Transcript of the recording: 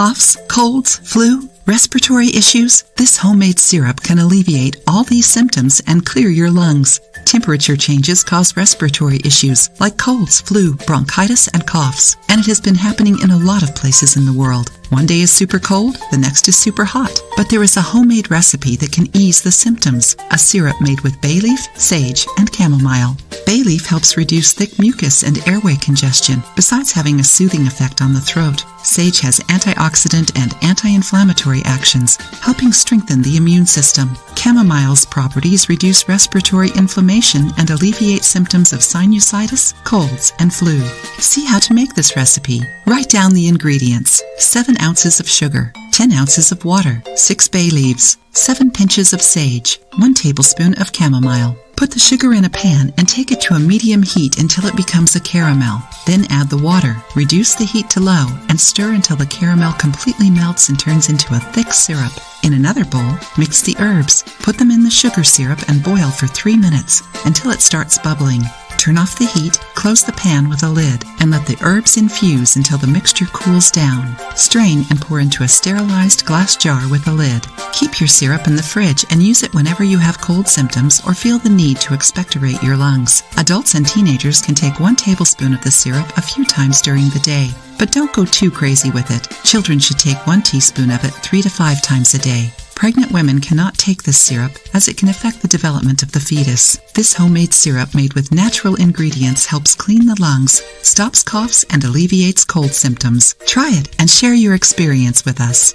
Coughs, colds, flu, respiratory issues? This homemade syrup can alleviate all these symptoms and clear your lungs. Temperature changes cause respiratory issues like colds, flu, bronchitis, and coughs, and it has been happening in a lot of places in the world. One day is super cold, the next is super hot. But there is a homemade recipe that can ease the symptoms. A syrup made with bay leaf, sage, and chamomile. Bay leaf helps reduce thick mucus and airway congestion, besides having a soothing effect on the throat. Sage has antioxidant and anti-inflammatory actions, helping strengthen the immune system. Chamomile's properties reduce respiratory inflammation and alleviate symptoms of sinusitis, colds, and flu. See how to make this recipe. Write down the ingredients: 7 ounces of sugar, 10 ounces of water, 6 bay leaves, 7 pinches of sage, 1 tablespoon of chamomile. Put the sugar in a pan and take it to a medium heat until it becomes a caramel. Then add the water, reduce the heat to low, and stir until the caramel completely melts and turns into a thick syrup. In another bowl, mix the herbs, put them in the sugar syrup and boil for 3 minutes until it starts bubbling. Turn off the heat, close the pan with a lid, and let the herbs infuse until the mixture cools down. Strain and pour into a sterilized glass jar with a lid. Keep your syrup in the fridge and use it whenever you have cold symptoms or feel the need to expectorate your lungs. Adults and teenagers can take 1 tablespoon of the syrup a few times during the day, but don't go too crazy with it. Children should take 1 teaspoon of it 3 to 5 times a day. Pregnant women cannot take this syrup as it can affect the development of the fetus. This homemade syrup made with natural ingredients helps clean the lungs, stops coughs, and alleviates cold symptoms. Try it and share your experience with us.